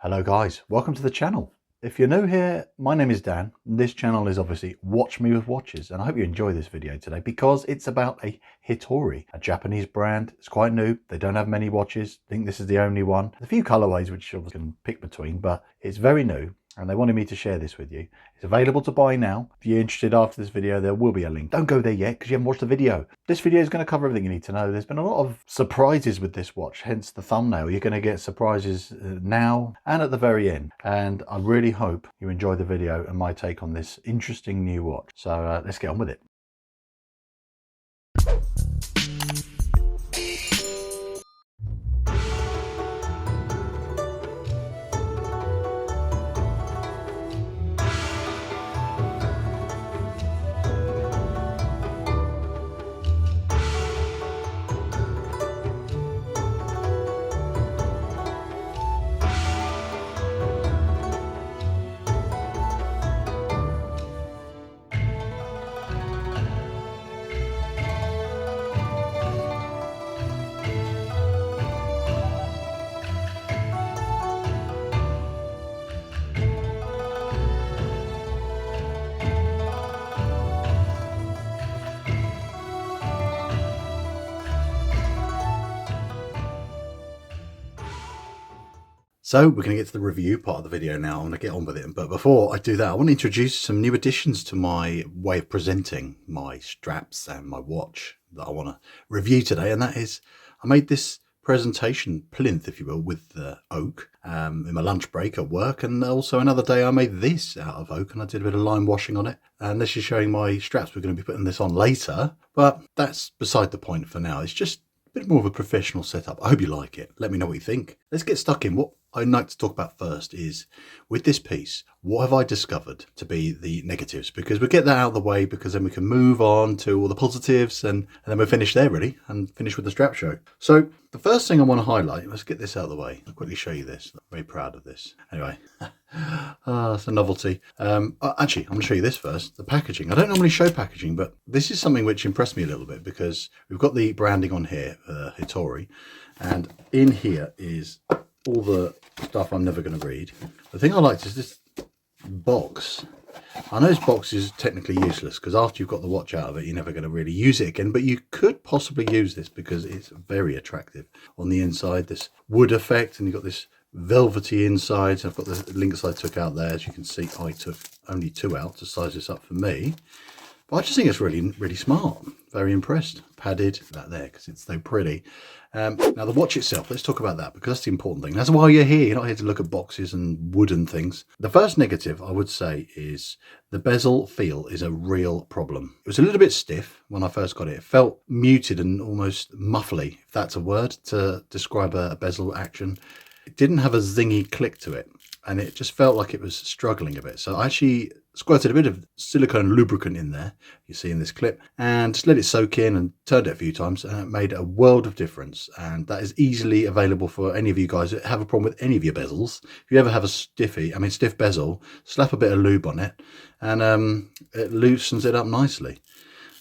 Hello guys, welcome to the channel. If you're new here, my name is Dan. This channel is obviously Watch Me with Watches, and I hope you enjoy this video today because it's about a Hitori, a Japanese brand. It's quite new. They don't have many watches. I think this is the only one. There's a few colorways which you can pick between, but it's very new. And they wanted me to share this with you. It's available to buy now. If you're interested after this video, there will be a link. Don't go there yet because you haven't watched the video. This video is going to cover everything you need to know. There's been a lot of surprises with this watch, hence the thumbnail. You're going to get surprises now and at the very end. And I really hope you enjoy the video and my take on this interesting new watch. So let's get on with it. So we're going to get to the review part of the video now. I'm going to get on with it. But before I do that, I want to introduce some new additions to my way of presenting my straps and my watch that I want to review today. And that is, I made this presentation plinth, if you will, with the oak in my lunch break at work. And also another day I made this out of oak and I did a bit of lime washing on it. And this is showing my straps. We're going to be putting this on later, but that's beside the point for now. It's just a bit more of a professional setup. I hope you like it. Let me know what you think. Let's get stuck in. What I'd like to talk about first is, with this piece, what have I discovered to be the negatives? Because we'll get that out of the way, because then we can move on to all the positives and then we'll finish there really and finish with the strap show. So the first thing I want to highlight, let's get this out of the way. I'll quickly show you this. I'm very proud of this. Anyway, it's a novelty. Actually, I'm going to show you this first, the packaging. I don't normally show packaging, but this is something which impressed me a little bit because we've got the branding on here, Hitori, and in here is all the stuff I'm never going to read. The thing I liked is this box. I know this box is technically useless because after you've got the watch out of it, you're never going to really use it again, but you could possibly use this because it's very attractive. On the inside, this wood effect, and you've got this velvety inside. So I've got the links I took out there. As you can see, I took only 2 out to size this up for me. But I just think it's really smart. Very impressed. Padded, that there, because it's so pretty. Now the watch itself, let's talk about that, because that's the important thing. That's why you're here. You're not here to look at boxes and wooden things. The first negative I would say is the bezel feel is a real problem. It was a little bit stiff when I first got it. It felt muted and almost muffly, if that's a word to describe a bezel action. It didn't have a zingy click to it, and it just felt like it was struggling a bit. So I actually squirted a bit of silicone lubricant in there, you see in this clip, and just let it soak in and turned it a few times, and it made a world of difference. And that is easily available for any of you guys that have a problem with any of your bezels. If you ever have a stiff bezel, slap a bit of lube on it and it loosens it up nicely.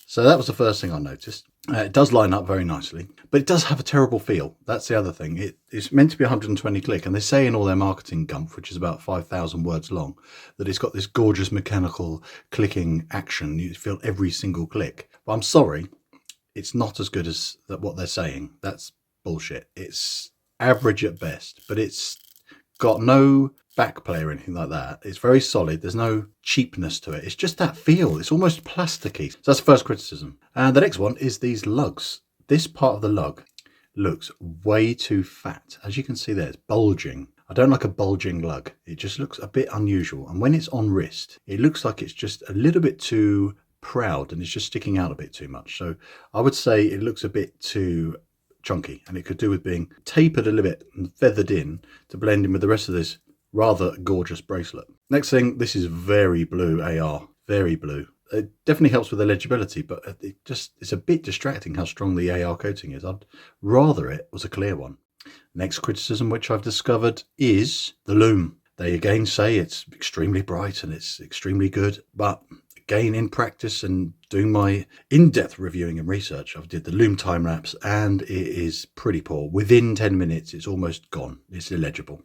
So that was the first thing I noticed. It does line up very nicely, but it does have a terrible feel. That's the other thing. It's meant to be 120 click, and they say in all their marketing gumph, which is about 5,000 words long, that it's got this gorgeous mechanical clicking action. You feel every single click. But I'm sorry, it's not as good as what they're saying. That's bullshit. It's average at best, but it's got no back play or anything like that. It's very solid. There's no cheapness to it. It's just that feel. It's almost plasticky. So that's the first criticism. And the next one is these lugs. This part of the lug looks way too fat. As you can see there, it's bulging. I don't like a bulging lug. It just looks a bit unusual. And when it's on wrist, it looks like it's just a little bit too proud and it's just sticking out a bit too much. So I would say it looks a bit too chunky, and it could do with being tapered a little bit and feathered in to blend in with the rest of this rather gorgeous bracelet. Next thing, this is very blue AR, very blue. It definitely helps with the legibility, but it's a bit distracting how strong the AR coating is. I'd rather it was a clear one. Next criticism which I've discovered is the lume. They again say it's extremely bright and it's extremely good, but again, in practice and doing my in-depth reviewing and research, I've did the lume time lapse and it is pretty poor. Within 10 minutes, it's almost gone. It's illegible.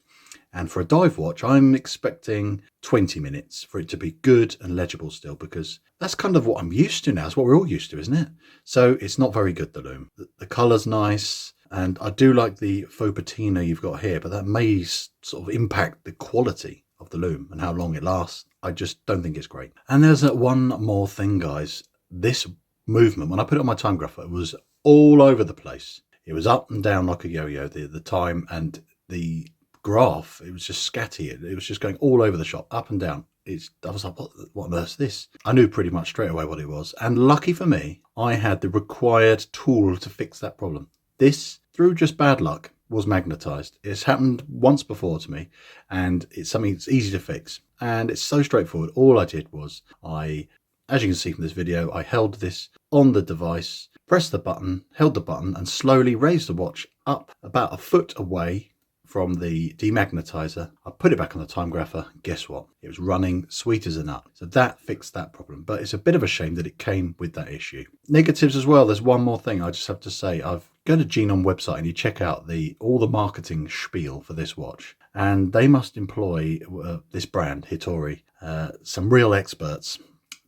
And for a dive watch, I'm expecting 20 minutes for it to be good and legible still, because that's kind of what I'm used to now. It's what we're all used to, isn't it? So it's not very good, the lume. The colour's nice, and I do like the faux patina you've got here, but that may sort of impact the quality of the lume and how long it lasts. I just don't think it's great. And there's one more thing, guys. This movement, when I put it on my time grapher, it was all over the place. It was up and down like a yo-yo, the time, and the graph, it was just scatty. It was just going all over the shop, up and down. I was like, what on earth's this? I knew pretty much straight away what it was. And lucky for me, I had the required tool to fix that problem. This, through just bad luck, was magnetized. It's happened once before to me, and it's something that's easy to fix. And it's so straightforward. All I did was as you can see from this video, I held this on the device, pressed the button, held the button, and slowly raised the watch up about a foot away from the demagnetizer. I put it back on the time grapher. Guess what? It was running sweet as a nut. So that fixed that problem. But it's a bit of a shame that it came with that issue. Negatives as well. There's one more thing I just have to say. I've go to GNOMON website and you check out all the marketing spiel for this watch. And they must employ this brand, Hitori, some real experts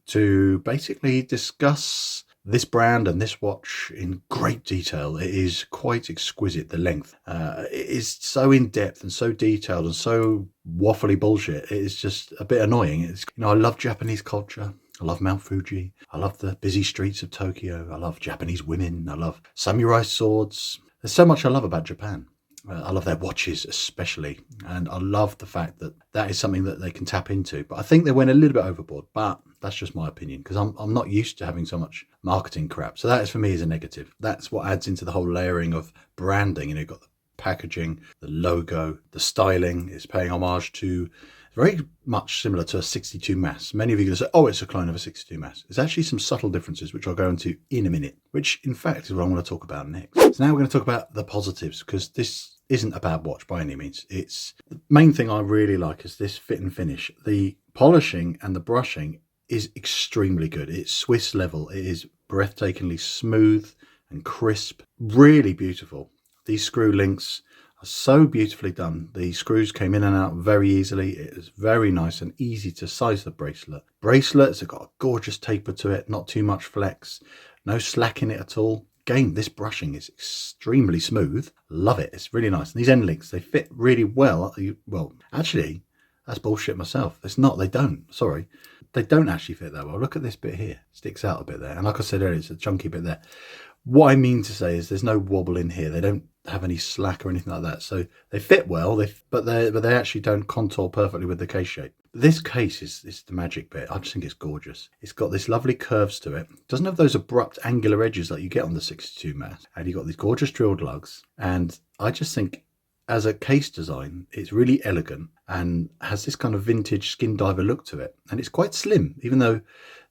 to basically discuss this brand and this watch in great detail. It is quite exquisite, the length. It is so in-depth and so detailed and so waffly bullshit. It is just a bit annoying. I love Japanese culture. I love Mount Fuji. I love the busy streets of Tokyo. I love Japanese women. I love samurai swords. There's so much I love about Japan. I love their watches especially, and I love the fact that that is something that they can tap into. But I think they went a little bit overboard, but that's just my opinion, because I'm not used to having so much marketing crap. So that is, for me, is a negative. That's what adds into the whole layering of branding. You've got the packaging, the logo, the styling. It's paying homage to, very much similar to a 62 mass. Many of you are going to say, oh, it's a clone of a 62 mass. There's actually some subtle differences, which I'll go into in a minute, which in fact is what I'm going to talk about next. So now we're going to talk about the positives, because this isn't a bad watch by any means. It's the main thing I really like is this fit and finish. The polishing and the brushing is extremely good. It's Swiss level. It is breathtakingly smooth and crisp, really beautiful. These screw links are so beautifully done. The screws came in and out very easily. It is very nice and easy to size the bracelet. Bracelets have got a gorgeous taper to it, not too much flex, no slack in it at all. Again, this brushing is extremely smooth. Love it. It's really nice. And these end links, they fit really well. Well, actually, that's bullshit myself. It's not. They don't. Sorry. They don't actually fit that well. Look at this bit here. Sticks out a bit there. And like I said earlier, it's a chunky bit there. What I mean to say is there's no wobble in here. They don't have any slack or anything like that. So they fit well, but they actually don't contour perfectly with the case shape. This case is the magic bit. I just think it's gorgeous. It's got this lovely curves to it. Doesn't have those abrupt angular edges like you get on the 62 mass. And you've got these gorgeous drilled lugs. And I just think as a case design, it's really elegant and has this kind of vintage skin diver look to it. And it's quite slim, even though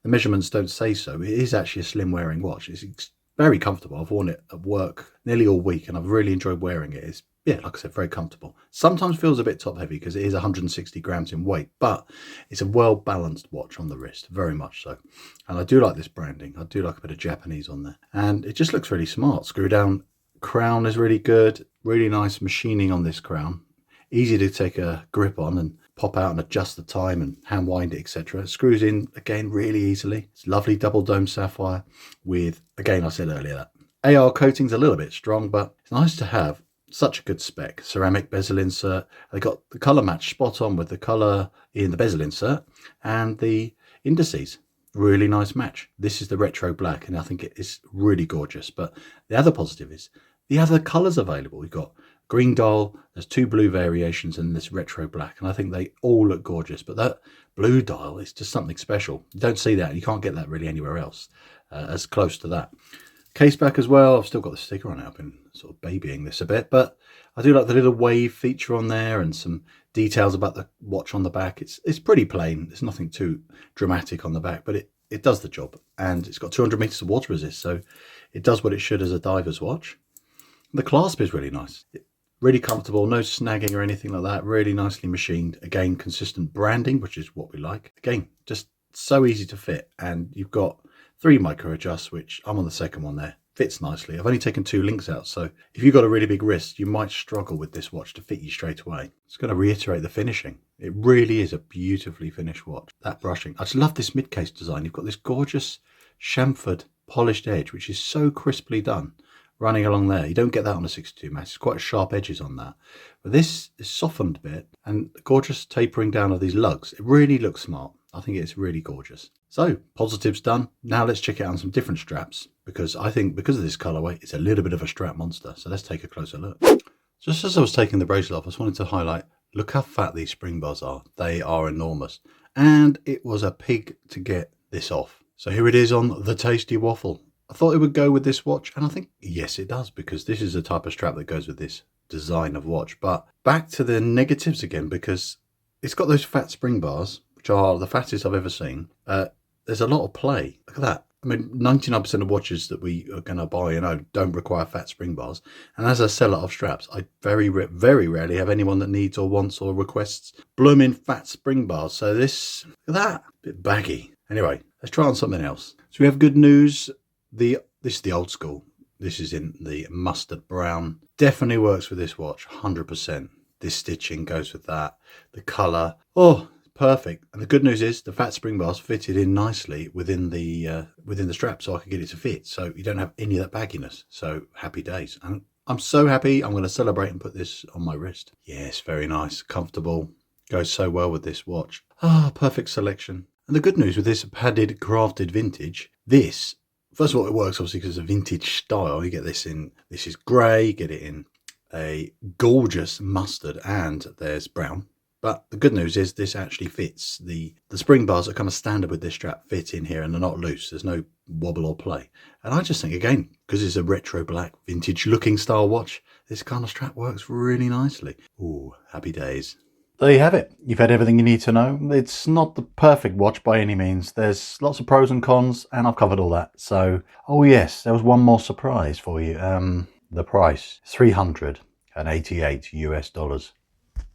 the measurements don't say so. It is actually a slim wearing watch. It's very comfortable. I've worn it at work nearly all week and I've really enjoyed wearing it. It's, yeah, like I said, very comfortable. Sometimes feels a bit top heavy because it is 160 grams in weight, but it's a well balanced watch on the wrist, very much so. And I do like this branding. I do like a bit of Japanese on there. And it just looks really smart. Screw down crown is really good. Really nice machining on this crown. Easy to take a grip on and pop out and adjust the time and hand wind it, etc. It screws in again really easily. It's lovely double dome sapphire with, again, I said earlier, that AR coating's a little bit strong, but it's nice to have such a good spec. Ceramic bezel insert. They got the color match spot on with the color in the bezel insert and the indices. Really nice match. This is the retro black and I think it is really gorgeous. But the other positive is the other colors available. We've got green dial, there's 2 blue variations and this retro black, and I think they all look gorgeous. But that blue dial is just something special. You don't see that. You can't get that really anywhere else as close to that. Case back as well. I've still got the sticker on it. I've been sort of babying this a bit, but I do like the little wave feature on there and some details about the watch on the back. It's pretty plain. There's nothing too dramatic on the back, but it does the job. And it's got 200 meters of water resist, so it does what it should as a diver's watch. The clasp is really nice. Really comfortable, no snagging or anything like that. Really nicely machined. Again, consistent branding, which is what we like. Again, just so easy to fit. And you've got 3 micro adjusts, which I'm on the second one there. fits nicely. I've only taken 2 links out, so if you've got a really big wrist, you might struggle with this watch to fit you straight away. It's going to reiterate the finishing. It really is a beautifully finished watch. That brushing. I just love this mid-case design. You've got this gorgeous chamfered polished edge, which is so crisply done, running along there. You don't get that on a 62 Max. It's quite sharp edges on that. But this is softened a bit and gorgeous tapering down of these lugs. It really looks smart. I think it's really gorgeous. So, positives done. Now let's check it out on some different straps, because I think because of this colorway, it's a little bit of a strap monster. So let's take a closer look. Just as I was taking the bracelet off, I just wanted to highlight, look how fat these spring bars are. They are enormous. And it was a pig to get this off. So here it is on the Tasty Waffle. I thought it would go with this watch, and I think, yes, it does, because this is the type of strap that goes with this design of watch. But back to the negatives again, because it's got those fat spring bars, which are the fattest I've ever seen. There's a lot of play. Look at that. I mean, 99% of watches that we are going to buy, don't require fat spring bars. And as a seller of straps, I very rarely have anyone that needs or wants or requests blooming fat spring bars. So this, look at that, a bit baggy. Anyway, let's try on something else. So we have good news. This is the old school. This is in the mustard brown. Definitely works with this watch, 100%. This stitching goes with that. The color, oh, perfect. And the good news is the fat spring bars fitted in nicely within the strap, so I could get it to fit. So you don't have any of that bagginess. So happy days. And I'm so happy. I'm going to celebrate and put this on my wrist. Yes, very nice, comfortable. Goes so well with this watch. Ah, perfect selection. And the good news with this padded crafted vintage, this, first of all, it works obviously because it's a vintage style. You get this in, this is grey, you get it in a gorgeous mustard, and there's brown. But the good news is this actually fits. The spring bars are kind of standard with this strap fit in here, and they're not loose. There's no wobble or play. And I just think, again, because it's a retro black vintage looking style watch, this kind of strap works really nicely. Ooh, happy days. There you have it. You've had everything you need to know. It's not the perfect watch by any means. There's lots of pros and cons, and I've covered all that. So, oh yes, there was one more surprise for you. The price, $388 US.